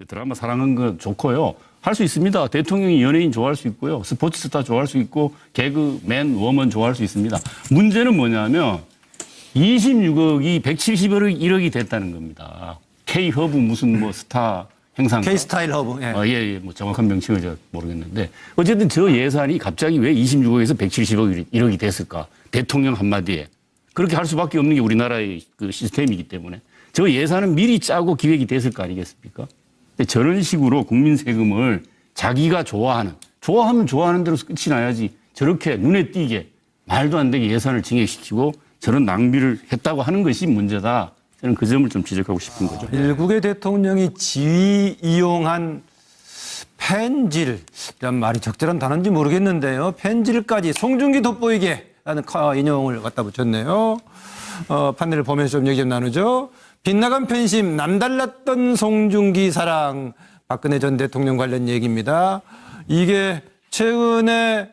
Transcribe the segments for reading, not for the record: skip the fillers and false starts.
드라마 사랑하는 거 좋고요. 할 수 있습니다. 대통령이 연예인 좋아할 수 있고요. 스포츠 스타 좋아할 수 있고 개그맨, 워먼 좋아할 수 있습니다. 문제는 뭐냐면 26억이 171억이 됐다는 겁니다. K허브 무슨 뭐 스타 행사인가? K스타일 허브. 예. 예, 뭐 정확한 명칭을 제가 모르겠는데 어쨌든 저 예산이 갑자기 왜 26억에서 170억이 됐을까? 대통령 한마디에. 그렇게 할 수밖에 없는 게 우리나라의 그 시스템이기 때문에 저 예산은 미리 짜고 기획이 됐을 거 아니겠습니까? 근데 저런 식으로 국민 세금을 자기가 좋아하면 좋아하는 대로 끝이 나야지 저렇게 눈에 띄게 말도 안 되게 예산을 증액시키고 저런 낭비를 했다고 하는 것이 문제다. 저는 그 점을 좀 지적하고 싶은 거죠. 일국의 대통령이 지위 이용한 펜질, 이런 말이 적절한 단어인지 모르겠는데요. 펜질까지 송중기 돋보이게 라는 인용을 갖다 붙였네요. 판넬을 보면서 좀 얘기 좀 나누죠. 빗나간 팬심, 남달랐던 송중기 사랑, 박근혜 전 대통령 관련 얘기입니다. 이게 최근에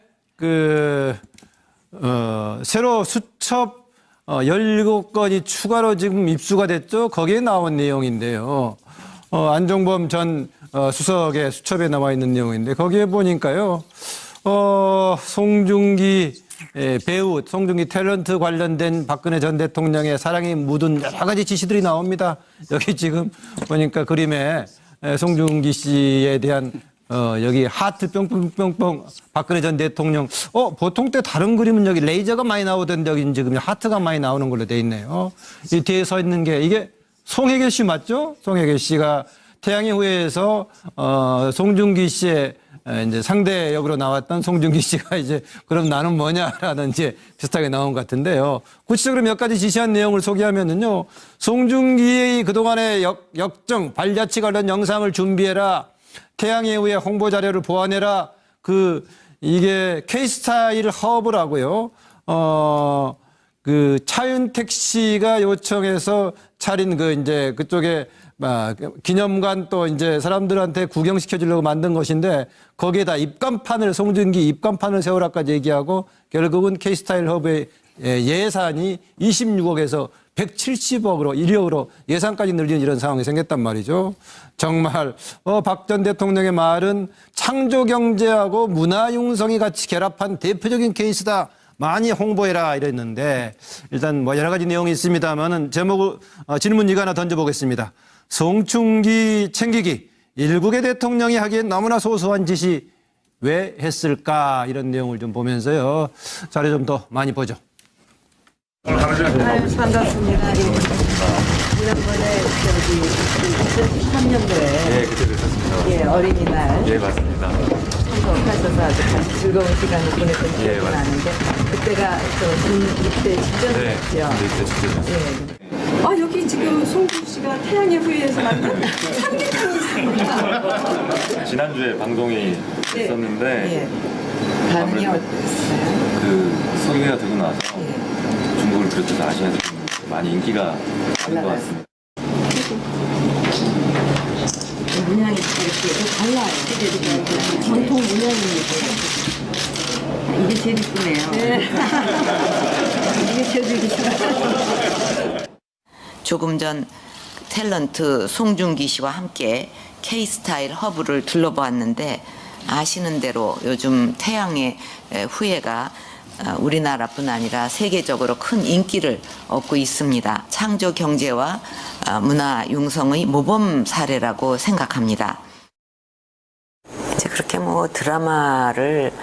새로 수첩 17건이 추가로 지금 입수가 됐죠. 거기에 나온 내용인데요. 안종범 전 수석의 수첩에 나와 있는 내용인데 거기에 보니까요. 송중기 배우, 송중기 탤런트 관련된 박근혜 전 대통령의 사랑이 묻은 여러 가지 지시들이 나옵니다. 여기 지금 보니까 그림에 송중기 씨에 대한 여기 하트 뿅뿅뿅뿅 박근혜 전 대통령 보통 때 다른 그림은 여기 레이저가 많이 나오던데 여기 지금 하트가 많이 나오는 걸로 돼 있네요. 이 뒤에 서 있는 게 이게 송혜교 씨 맞죠? 송혜교 씨가 태양의 후예에서 송중기 씨의 이제 상대 역으로 나왔던 송중기 씨가 이제 그럼 나는 뭐냐라는 이제 비슷하게 나온 것 같은데요. 구체적으로 몇 가지 지시한 내용을 소개하면은요. 송중기의 그동안의 역정, 발자취 관련 영상을 준비해라. 태양의 후예 홍보 자료를 보완해라. 이게 K스타일 허브라고요. 차윤택 씨가 요청해서 차린 이제 그쪽에 기념관 또 이제 사람들한테 구경시켜 주려고 만든 것인데 거기에다 송중기 입간판을 세우라까지 얘기하고 결국은 K스타일 허브의 예산이 26억에서 170억으로 1억으로 예산까지 늘리는 이런 상황이 생겼단 말이죠. 정말 박 전 대통령의 말은 창조경제하고 문화융성이 같이 결합한 대표적인 케이스다. 많이 홍보해라 이랬는데 일단 뭐 여러 가지 내용이 있습니다만은 질문 이거 하나 던져보겠습니다. 송중기 챙기기 일국의 대통령이 하기엔 너무나 소소한 짓이 왜 했을까 이런 내용을 좀 보면서요. 자료 좀 더 많이 보죠. 반갑습니다. 지난번에 2013년도에 예, 그때 뵀었습니다. 예, 어린이날 예, 맞습니다. 참석하셔서 아주 즐거운 시간을 보냈던 기억이 맞습니다. 나는데 그때가 입대 직전이었죠. 네, 입대 직전이었어요. 예. 여기 지금 송중 씨가 태양의 후예에서 만든 삼계탕이 있습니다. 지난주에 방송이 있었는데 예. 반응이 아무래도 어땠어요? 그 소개가 되고 나서 예. 중국을 비롯해서 아시아에서 좀 많이 인기가 많은 것 같습니다. 문양이 이렇게 달라요. 전통 문양입니다. 이게 제일 이쁘네요. 네. 이게 제일 이쁘네요. 조금 전 탤런트 송중기 씨와 함께 K스타일 허브를 둘러보았는데 아시는 대로 요즘 태양의 후예가 우리나라뿐 아니라 세계적으로 큰 인기를 얻고 있습니다. 창조 경제와 문화 융성의 모범 사례라고 생각합니다. 이제 그렇게 뭐 드라마를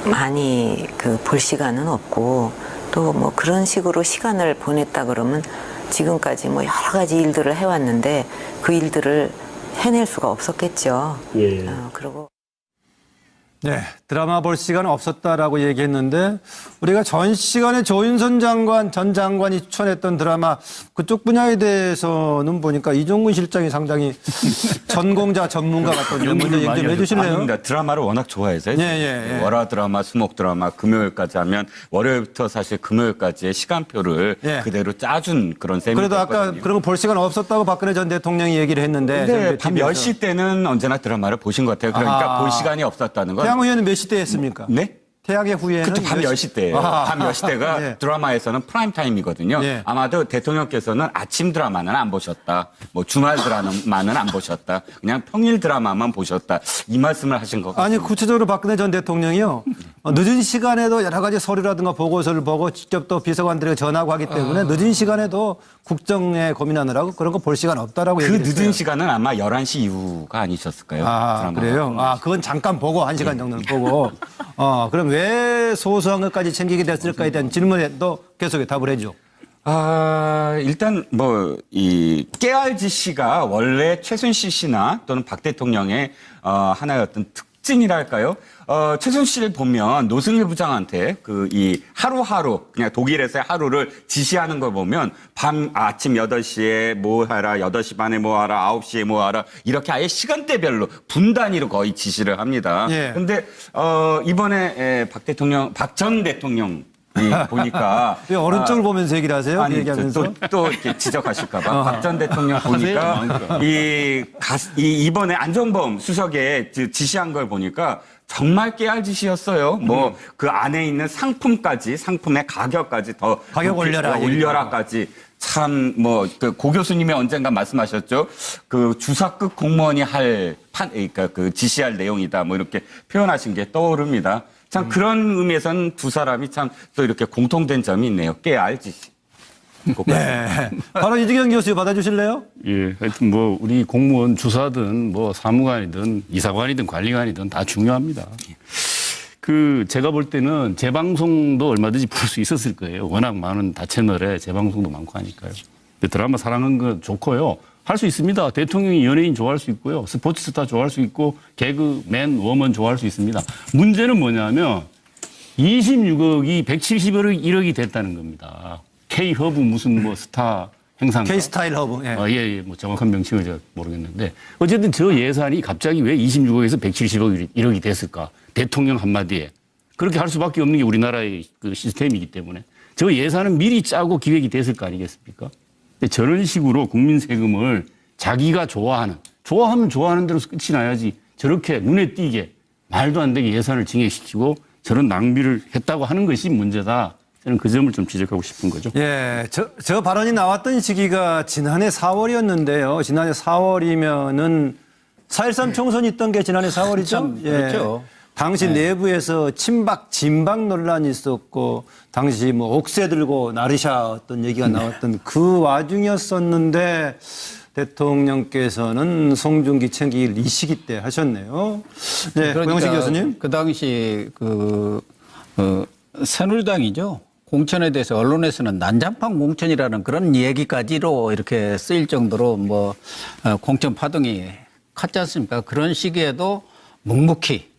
많이 볼 시간은 없고 또 뭐 그런 식으로 시간을 보냈다 그러면 지금까지 뭐 여러 가지 일들을 해왔는데 그 일들을 해낼 수가 없었겠죠. 예. 그리고 네, 드라마 볼 시간은 없었다라고 얘기했는데 우리가 전 시간에 조윤선 전 장관이 추천했던 드라마 그쪽 분야에 대해서는 보니까 이종근 실장이 상당히 전공자 전문가 같던데 먼저 얘기 좀 해주실래요? 아닙니다. 드라마를 워낙 좋아해서요. 예. 월화 드라마, 수목 드라마, 금요일까지 하면 월요일부터 사실 금요일까지의 시간표를 예. 그대로 짜준 그런 셈이 그래도 아까 됐거든요. 그런 거 볼 시간 없었다고 박근혜 전 대통령이 얘기를 했는데 근데 밤 10시 때는 언제나 드라마를 보신 것 같아요. 그러니까 볼 시간이 없었다는 건. 태양 후예는 몇 시 때 했습니까? 네? 태양의 후예는 그때 밤 10시 때예요. 밤 10시 때가 예. 드라마에서는 프라임 타임이거든요. 예. 아마도 대통령께서는 아침 드라마는 안 보셨다. 뭐 주말 드라마는 안 보셨다. 그냥 평일 드라마만 보셨다. 이 말씀을 하신 것 같아요. 아니 구체적으로 박근혜 전 대통령이요. 늦은 시간에도 여러 가지 서류라든가 보고서를 보고 직접 또 비서관들에게 전하고 하기 때문에 늦은 시간에도 국정에 고민하느라고 그런 거 볼 시간 없다라고 그 얘기를 했어요. 늦은 시간은 아마 11시 이후가 아니셨을까요? 아, 드라마가. 그래요? 아, 그건 잠깐 보고, 1시간 정도는 보고. 그럼 왜 소소한 것까지 챙기게 됐을까에 대한 질문에도 계속 답을 해줘. 일단 이 깨알지 씨가 원래 최순실 씨나 또는 박 대통령의 하나의 어떤 특징이랄까요? 최순실을 보면 노승일 부장한테 이 하루하루 그냥 독일에서의 하루를 지시하는 걸 보면 아침 8시에 뭐 하라, 8시 반에 뭐 하라, 9시에 뭐 하라 이렇게 아예 시간대별로 분 단위로 거의 지시를 합니다. 예. 근데 이번에 박 전 대통령 보니까 왜 오른쪽을 보면서 얘기를 하세요? 아니, 얘기하면서. 또 이렇게 지적하실까봐 박 전 대통령 보니까 이번에 안종범 수석에 지시한 걸 보니까 정말 깨알짓이었어요. 그 안에 있는 상품의 가격까지 더 가격 올려라. 올려라까지 참 그 고 교수님이 언젠가 말씀하셨죠. 그 주사급 공무원이 그러니까 그 지시할 내용이다. 뭐 이렇게 표현하신 게 떠오릅니다. 참 그런 의미에서는 두 사람이 참 또 이렇게 공통된 점이 있네요. 깨알짓이. 네. 바로 이주경 교수 받아주실래요? 예, 하여튼 우리 공무원 주사든 사무관이든 이사관이든 관리관이든 다 중요합니다. 제가 볼 때는 재방송도 얼마든지 볼 수 있었을 거예요. 워낙 많은 다채널에 재방송도 많고 하니까요. 드라마 사랑하는 건 좋고요. 할 수 있습니다. 대통령이 연예인 좋아할 수 있고요. 스포츠 스타 좋아할 수 있고 개그맨, 워먼 좋아할 수 있습니다. 문제는 뭐냐면 26억이 171억이 됐다는 겁니다. K허브 무슨 스타 행사인가? K-스타일 허브. 예. 예, 정확한 명칭을 제가 모르겠는데 어쨌든 저 예산이 갑자기 왜 26억에서 170억이 됐을까? 대통령 한마디에. 그렇게 할 수밖에 없는 게 우리나라의 그 시스템이기 때문에 저 예산은 미리 짜고 기획이 됐을 거 아니겠습니까? 근데 저런 식으로 국민 세금을 자기가 좋아하면 좋아하는 대로 끝이 나야지 저렇게 눈에 띄게 말도 안 되게 예산을 증액시키고 저런 낭비를 했다고 하는 것이 문제다. 저는 그 점을 좀 지적하고 싶은 거죠. 예, 저 발언이 나왔던 시기가 지난해 4월이었는데요. 지난해 4월이면은 4.13 총선이 있던 게 지난해 4월이죠. 그렇죠. 당시 내부에서 친박, 진박 논란이 있었고, 당시 옥새 들고 나르샤 어떤 얘기가 나왔던 그 와중이었었는데, 대통령께서는 송중기 챙기기를 이 시기 때 하셨네요. 네, 고영식 교수님. 그 당시 새누리당이죠. 공천에 대해서 언론에서는 난장판 공천이라는 그런 얘기까지로 이렇게 쓰일 정도로 공천 파동이 컸지 않습니까? 그런 시기에도 묵묵히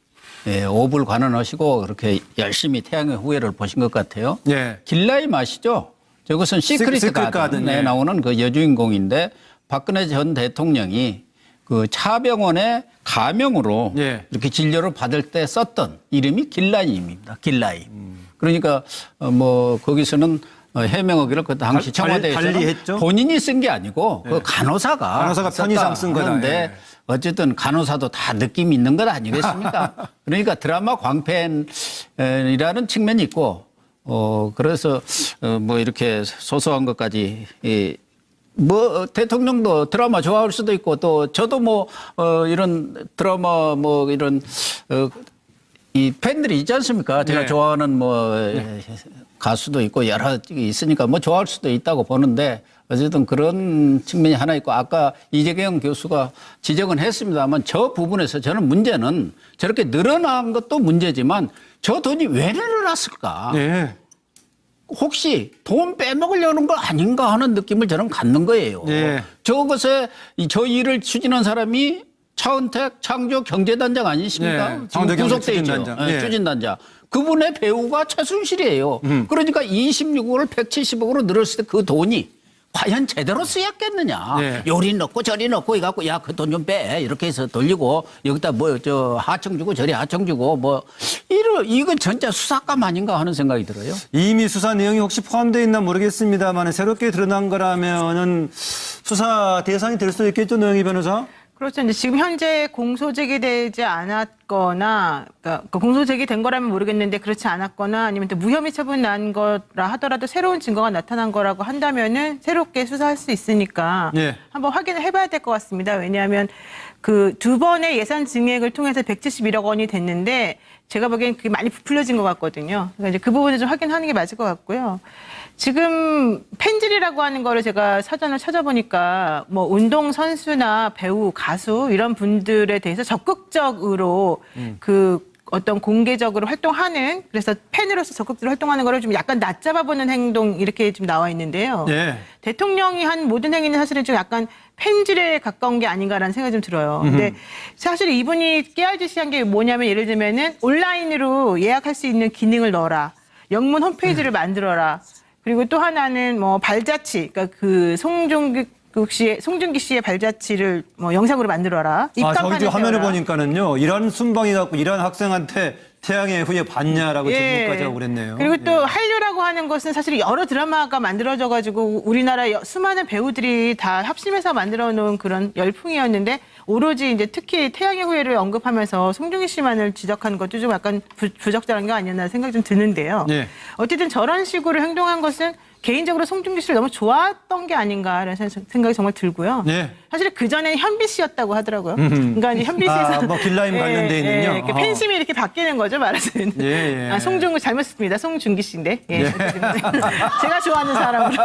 오불관원하시고 그렇게 열심히 태양의 후예를 보신 것 같아요. 예. 길라임 아시죠? 저것은 시크릿 가든에 예. 나오는 그 여주인공인데 박근혜 전 대통령이 그 차병원의 가명으로 예. 이렇게 진료를 받을 때 썼던 이름이 길라임입니다. 길라임. 그러니까 거기서는 해명하기를 그 당시 청와대에서는 달리했죠? 본인이 쓴 게 아니고 그 간호사가 편의상 쓴 거다. 하는데 예. 어쨌든 간호사도 다 느낌 있는 것 아니겠습니까? 그러니까 드라마 광팬이라는 측면이 있고 그래서 이렇게 소소한 것까지 대통령도 드라마 좋아할 수도 있고 또 저도 이런 드라마 이런 이 팬들이 있지 않습니까? 제가 네. 좋아하는 가수도 있고 여러 있으니까 좋아할 수도 있다고 보는데 어쨌든 그런 측면이 하나 있고 아까 이재경 교수가 지적은 했습니다만 저 부분에서 저는 문제는 저렇게 늘어난 것도 문제지만 저 돈이 왜 늘어났을까? 네. 혹시 돈 빼먹으려는 거 아닌가 하는 느낌을 저는 갖는 거예요. 네. 저것에 저 일을 추진한 사람이 차은택 창조 경제단장 아니십니까? 네. 지금 창조 경제 구속돼 있죠. 추진단장. 네, 네. 추진단장. 그분의 배우가 최순실이에요. 그러니까 26억을 170억으로 늘었을 때 그 돈이 과연 제대로 쓰였겠느냐. 네. 요리 넣고 저리 넣고 이갖고 야 그 돈 좀 빼. 이렇게 해서 돌리고 여기다 하청 주고 저리 하청 주고 이건 진짜 수사감 아닌가 하는 생각이 들어요. 이미 수사 내용이 혹시 포함되어 있나 모르겠습니다만 새롭게 드러난 거라면은 수사 대상이 될 수도 있겠죠, 노영희 변호사? 그렇죠. 이제 지금 현재 공소 제기되지 않았거나, 그러니까 공소 제기된 거라면 모르겠는데 그렇지 않았거나 아니면 또 무혐의 처분 난 거라 하더라도 새로운 증거가 나타난 거라고 한다면은 새롭게 수사할 수 있으니까 예. 한번 확인을 해봐야 될 것 같습니다. 왜냐하면 그 두 번의 예산 증액을 통해서 171억 원이 됐는데 제가 보기엔 그게 많이 부풀려진 것 같거든요. 그러니까 이제 그 부분을 좀 확인하는 게 맞을 것 같고요. 지금 펜질이라고 하는 거를 제가 사전을 찾아보니까 뭐 운동 선수나 배우, 가수 이런 분들에 대해서 적극적으로 그 어떤 공개적으로 활동하는 그래서 팬으로서 적극적으로 활동하는 거를 좀 약간 낮잡아보는 행동 이렇게 좀 나와 있는데요. 예. 대통령이 한 모든 행위는 사실은 좀 약간 팬질에 가까운 게 아닌가라는 생각이 좀 들어요. 근데 사실 이분이 깨알짓이한 게 뭐냐면 예를 들면은 온라인으로 예약할 수 있는 기능을 넣어라. 영문 홈페이지를 만들어라. 그리고 또 하나는 뭐 발자취, 그러니까 그 송중기 씨의 발자취를 뭐 영상으로 만들어라. 저기 지금 화면을 세워라. 보니까는요. 이런 순방이 갖고 이런 학생한테 태양의 후예 받냐라고 질문까지 하고 그랬네요. 그리고 또 한류라고 하는 것은 사실 여러 드라마가 만들어져가지고 우리나라 수많은 배우들이 다 합심해서 만들어 놓은 그런 열풍이었는데 오로지 이제 특히 태양의 후예를 언급하면서 송중기 씨만을 지적하는 것도 좀 약간 부적절한 거 아니었나 생각이 좀 드는데요. 예. 어쨌든 저런 식으로 행동한 것은 개인적으로 송중기 씨를 너무 좋아했던 게 아닌가라는 생각이 정말 들고요. 예. 사실 그 전에는 현비 씨였다고 하더라고요. 그러니까 이제 현비 씨에서 뭐 길라임 관련돼 있는요. 이렇게 팬심이 이렇게 바뀌는 거죠, 말하자면. 예, 예. 송중기 잘못했습니다. 송중기 씨인데. 예. 제가 좋아하는 사람으로.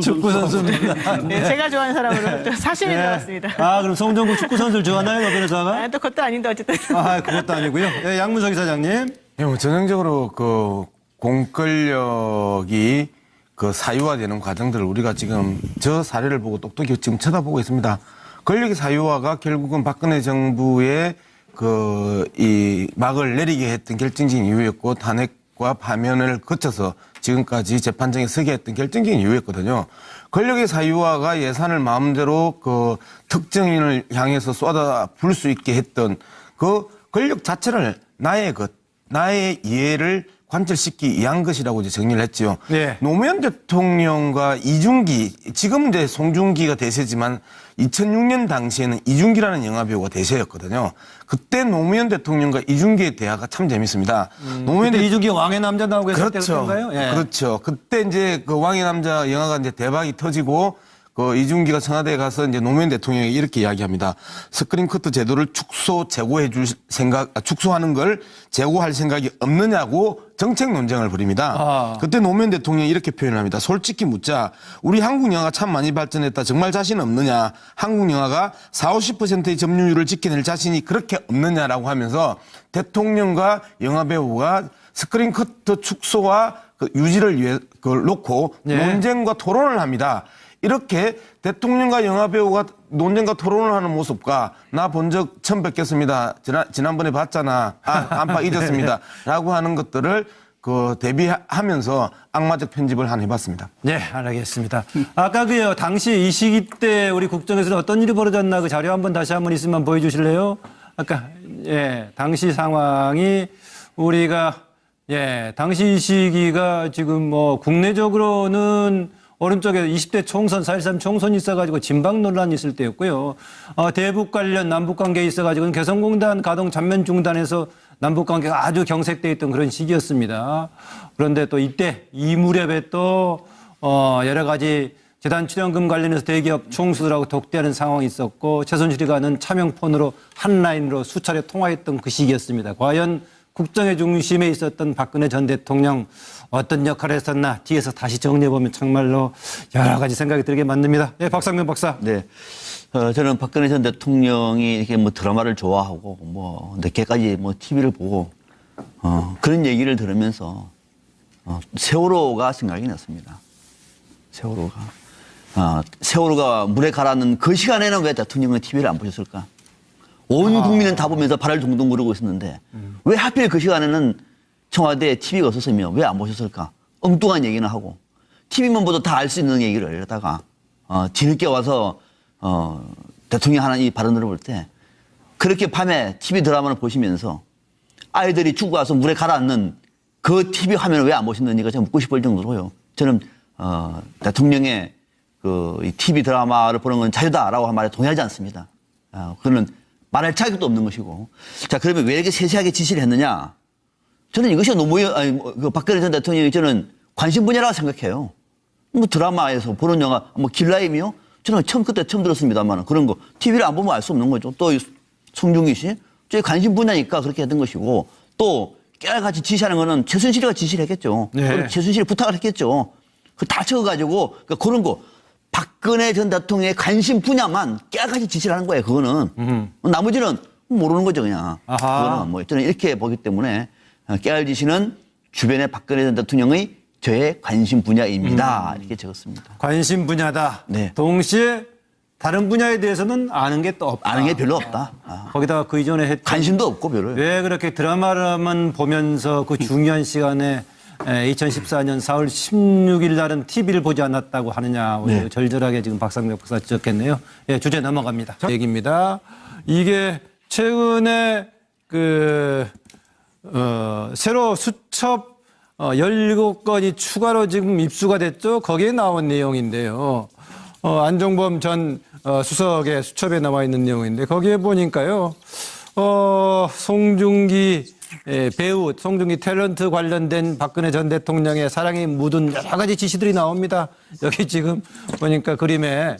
축구 선수입니다. 예, 제가 좋아하는 사람으로 또 사심이 들어갔습니다. 그럼 송정국 축구 선수를 좋아하나요, 박 변호사가? 또 그것도 아닌데 어쨌든. 그것도 아니고요. 예, 양문석 이사장님. 예, 뭐 전형적으로 그 공권력이 그 사유화되는 과정들을 우리가 지금 저 사례를 보고 똑똑히 지금 쳐다보고 있습니다. 권력의 사유화가 결국은 박근혜 정부의 이 막을 내리게 했던 결정적인 이유였고 탄핵과 파면을 거쳐서 지금까지 재판정에 서게 했던 결정적인 이유였거든요. 권력의 사유화가 예산을 마음대로 그 특정인을 향해서 쏟아 부을 수 있게 했던 그 권력 자체를 나의 이해를 관철시키기 위한 것이라고 이제 정리를 했죠. 네. 노무현 대통령과 이중기, 지금 이제 송중기가 대세지만 2006년 당시에는 이중기라는 영화배우가 대세였거든요. 그때 노무현 대통령과 이중기의 대화가 참 재밌습니다. 노무현 그때 이중기 왕의 남자 나오고 했을 그렇죠. 때인가요? 예. 그렇죠. 그때 이제 그 왕의 남자 영화가 이제 대박이 터지고 그 이중기가 청와대에 가서 이제 노무현 대통령이 이렇게 이야기합니다. 스크린 커트 제도를 축소하는 걸 재고할 생각이 없느냐고 정책 논쟁을 벌입니다. 그때 노무현 대통령이 이렇게 표현을 합니다. 솔직히 묻자. 우리 한국 영화가 참 많이 발전했다. 정말 자신 없느냐. 한국 영화가 40~50%의 점유율을 지켜낼 자신이 그렇게 없느냐라고 하면서 대통령과 영화배우가 스크린 커트 축소와 그 유지를 위해 그걸 놓고 논쟁과 토론을 합니다. 이렇게 대통령과 영화배우가 논쟁과 토론을 하는 모습과 나 본 적 처음 뵙겠습니다. 지난번에 봤잖아. 깜빡 잊었습니다. 라고 하는 것들을 대비하면서 악마적 편집을 하나 해봤습니다. 네, 알겠습니다. 아까 당시 이 시기 때 우리 국정에서는 어떤 일이 벌어졌나 그 자료 다시 한번 있으면 보여주실래요? 아까, 당시 상황이 우리가, 당시 이 시기가 지금 뭐 국내적으로는 오른쪽에 20대 총선, 4.13 총선이 있어가지고 진방 논란이 있을 때였고요. 대북 관련 남북 관계에 있어가지고는 개성공단 가동 전면 중단해서 남북 관계가 아주 경색돼 있던 그런 시기였습니다. 그런데 또 이때 이 무렵에 또 여러 가지 재단 출연금 관련해서 대기업 총수들하고 독대하는 상황이 있었고 최순실이 가는 차명폰으로 한 라인으로 수차례 통화했던 그 시기였습니다. 과연 국정의 중심에 있었던 박근혜 전 대통령 어떤 역할을 했었나 뒤에서 다시 정리해보면 정말로 여러 가지 생각이 들게 만듭니다. 박상면 박사. 네. 저는 박근혜 전 대통령이 이렇게 뭐 드라마를 좋아하고 뭐 늦게까지 뭐 TV를 보고 그런 얘기를 들으면서 세월호가 생각이 났습니다. 세월호가 물에 가라앉는 그 시간에는 왜 대통령은 TV를 안 보셨을까? 온 국민은 다 보면서 발을 동동 구르고 있었는데 왜 하필 그 시간에는 청와대에 TV가 없었으며 왜 안 보셨을까? 엉뚱한 얘기는 하고 TV만 보도 다 알 수 있는 얘기를 하다가 뒤늦게 와서 대통령 하는 이 발언들을 볼 때 그렇게 밤에 TV 드라마를 보시면서 아이들이 죽고 와서 물에 가라앉는 그 TV 화면을 왜 안 보셨는지가 제가 묻고 싶을 정도로요. 저는 대통령의 이 TV 드라마를 보는 건 자유다라고 한 말에 동의하지 않습니다. 그거는 말할 자격도 없는 것이고. 자, 그러면 왜 이렇게 세세하게 지시를 했느냐? 저는 이것이 그 박근혜 전 대통령이 저는 관심 분야라고 생각해요. 뭐 드라마에서 보는 영화, 뭐 길라임이요? 저는 그때 처음 들었습니다만 그런 거 TV를 안 보면 알 수 없는 거죠. 또 송중기 씨, 저희 관심 분야니까 그렇게 했던 것이고 또 깨알같이 지시하는 거는 최순실이가 지시를 했겠죠. 네. 최순실이 부탁을 했겠죠. 그 다 적어가지고 그러니까 그런 거 박근혜 전 대통령의 관심 분야만 깨알같이 지시를 하는 거예요. 그거는 나머지는 모르는 거죠 그냥. 아하. 그거는 뭐 저는 이렇게 보기 때문에 깨알 지시는 주변의 박근혜 전 대통령의 저의 관심 분야입니다. 이렇게 적었습니다. 관심 분야다. 네. 동시에 다른 분야에 대해서는 아는 게 또 없다. 아는 게 별로 없다. 거기다가 그 이전에 했던 관심도 없고 별로. 왜 그렇게 드라마만 보면서 그 중요한 시간에 2014년 4월 16일 날은 TV를 보지 않았다고 하느냐. 네. 절절하게 지금 박상벽 박사 지적했네요. 예, 주제 넘어갑니다. 얘기입니다. 이게 최근에 새로 수첩 17건이 추가로 지금 입수가 됐죠. 거기에 나온 내용인데요. 안종범 전 수석의 수첩에 나와 있는 내용인데 거기에 보니까요. 송중기 배우, 송중기 탤런트 관련된 박근혜 전 대통령의 사랑이 묻은 여러 가지 지시들이 나옵니다. 여기 지금 보니까 그림에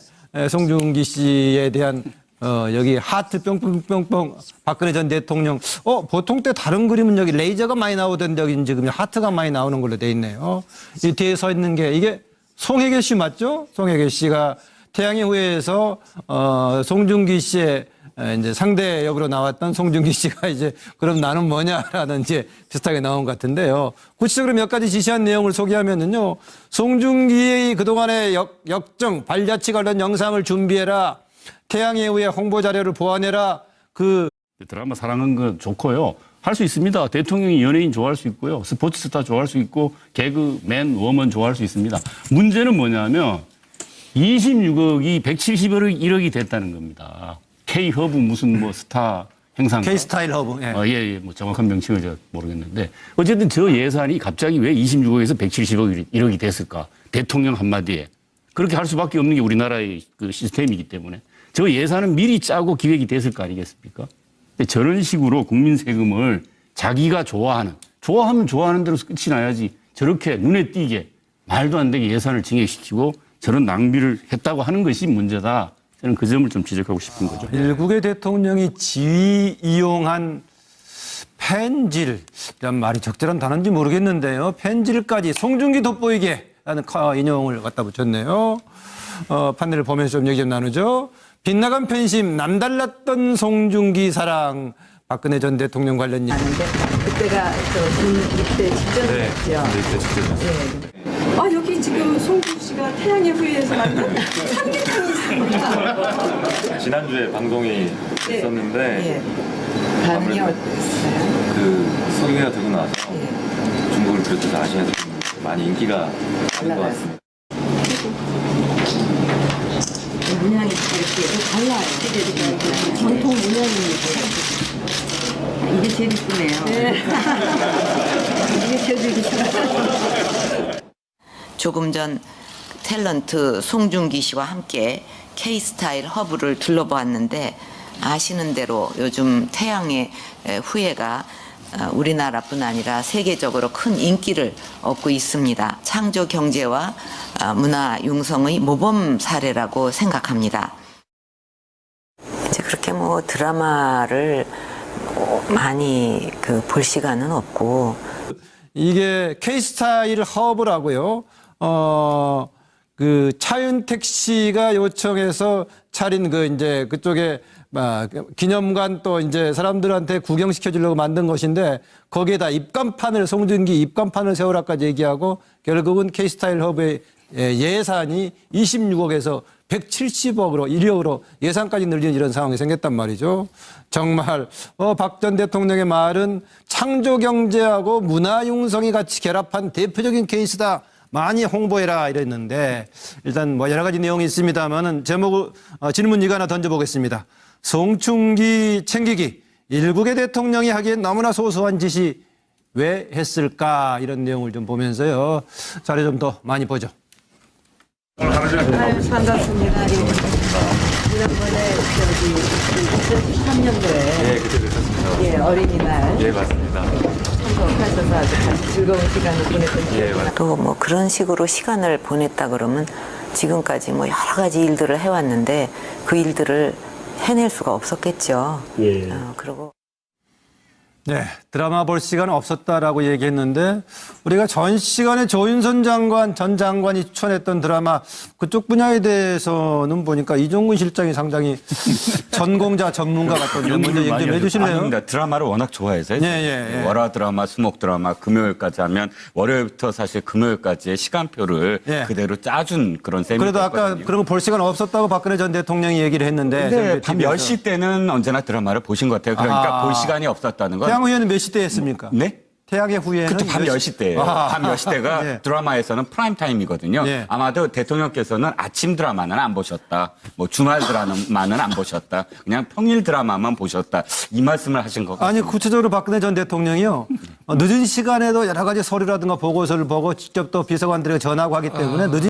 송중기 씨에 대한 여기 하트 뿅뿅뿅뿅 박근혜 전 대통령. 보통 때 다른 그림은 여기 레이저가 많이 나오던데 여기 지금 하트가 많이 나오는 걸로 돼 있네요. 이 뒤에 서 있는 게 이게 송혜교 씨 맞죠? 송혜교 씨가 태양의 후예에서 송중기 씨의 이제 상대 역으로 나왔던 송중기 씨가 이제 그럼 나는 뭐냐라는 이제 비슷하게 나온 것 같은데요. 구체적으로 몇 가지 지시한 내용을 소개하면은요. 송중기의 그동안의 역정, 발자취 관련 영상을 준비해라. 태양의 후예 홍보 자료를 보완해라. 드라마 사랑은 건 좋고요. 할 수 있습니다. 대통령이 연예인 좋아할 수 있고요. 스포츠 스타 좋아할 수 있고 개그맨, 워먼 좋아할 수 있습니다. 문제는 뭐냐면 26억이 171억이 됐다는 겁니다. K허브 무슨 뭐 스타 행사인가? K스타일 허브. 예. 뭐 정확한 명칭을 제가 모르겠는데 어쨌든 저 예산이 갑자기 왜 26억에서 170억이 됐을까? 대통령 한마디에. 그렇게 할 수밖에 없는 게 우리나라의 그 시스템이기 때문에 저 예산은 미리 짜고 기획이 됐을 거 아니겠습니까? 근데 저런 식으로 국민 세금을 자기가 좋아하면 좋아하는 대로 끝이 나야지 저렇게 눈에 띄게 말도 안 되게 예산을 증액시키고 저런 낭비를 했다고 하는 것이 문제다. 저는 그 점을 좀 지적하고 싶은 거죠. 일국의 대통령이 지위 이용한 펜질, 이런 말이 적절한 단어인지 모르겠는데요. 펜질까지 송중기 돋보이게 라는 인용을 갖다 붙였네요. 판넬을 보면서 좀 얘기 좀 나누죠. 빗나간 팬심, 남달랐던 송중기 사랑, 박근혜 전 대통령 관련 얘기. 그때가 입대 직전이었죠. 입대 직전이었어요. 여기 지금 송중 씨가 태양의 후예에서 만든 삼계탕이 있습니다. 지난주에 방송이 있었는데 반응이 어땠어요? 그 소리가 되고 나서 중국을 비롯해서 아시아에서 좀 많이 인기가 많은 것 같습니다. 문양이 이렇게 달라요. 전통 문양입니다. 이게 제일 이쁘네요. 이게 제일 이쁘네요. 조금 전 탤런트 송중기 씨와 함께 K스타일 허브를 둘러보았는데 아시는 대로 요즘 태양의 후예가 우리나라뿐 아니라 세계적으로 큰 인기를 얻고 있습니다. 창조 경제와 문화 융성의 모범 사례라고 생각합니다. 이제 그렇게 뭐 드라마를 많이 볼 시간은 없고 이게 K스타일 허브라고요. 차윤택 씨가 요청해서 차린 이제 그쪽에 기념관 또 이제 사람들한테 구경시켜주려고 만든 것인데 거기에다 송중기 입간판을 세우라까지 얘기하고 결국은 K스타일 허브의 예산이 26억에서 170억으로 1억으로 예산까지 늘리는 이런 상황이 생겼단 말이죠. 정말 박 전 대통령의 말은 창조 경제하고 문화 융성이 같이 결합한 대표적인 케이스다. 많이 홍보해라 이랬는데 일단 뭐 여러 가지 내용이 있습니다만은 질문 이거 하나 던져보겠습니다. 송중기 챙기기 일국의 대통령이 하기엔 너무나 소소한 짓이 왜 했을까 이런 내용을 좀 보면서요. 자료 좀 더 많이 보죠. 반갑습니다. 지난번에 2013년도에 예, 그때 뵙었습니다. 예, 어린이날 예, 맞습니다. 참석하셔서 아주 같이 즐거운 시간을 보냈던 기억이 예, 맞습니다. 또 뭐 그런 식으로 시간을 보냈다 그러면 지금까지 뭐 여러 가지 일들을 해왔는데 그 일들을 해낼 수가 없었겠죠. 그리고 네, 드라마 볼 시간 없었다라고 얘기했는데 우리가 전 시간에 조윤선 장관, 전 장관이 추천했던 드라마 그쪽 분야에 대해서는 보니까 이종근 실장이 상당히 전공자, 전문가 같던데 먼저 얘기 좀 해주실래요? 아닙니다. 드라마를 워낙 좋아해서 예. 월화 드라마, 수목 드라마, 금요일까지 하면 월요일부터 사실 금요일까지의 시간표를 예. 그대로 짜준 그런 셈이 그래도 아까 됐거든요. 그러면 볼 시간 없었다고 박근혜 전 대통령이 얘기를 했는데 근데 밤 TV에서. 10시 때는 언제나 드라마를 보신 것 같아요. 그러니까 아. 볼 시간이 없었다는 건. 태양 후예는 몇 시 때 했습니까? 네? 태양의 후예는 그때 밤 10시 때예요. 아. 밤 10시 때가 예. 드라마에서는 프라임 타임이거든요. 예. 아마도 대통령께서는 아침 드라마는 안 보셨다. 뭐 주말 드라마는 안 보셨다. 그냥 평일 드라마만 보셨다. 이 말씀을 하신 것 같아요. 아니 구체적으로 박근혜 전 대통령이요. 늦은 시간에도 여러 가지 서류라든가 보고서를 보고 직접 또 비서관들에게 전하고 하기 때문에 늦은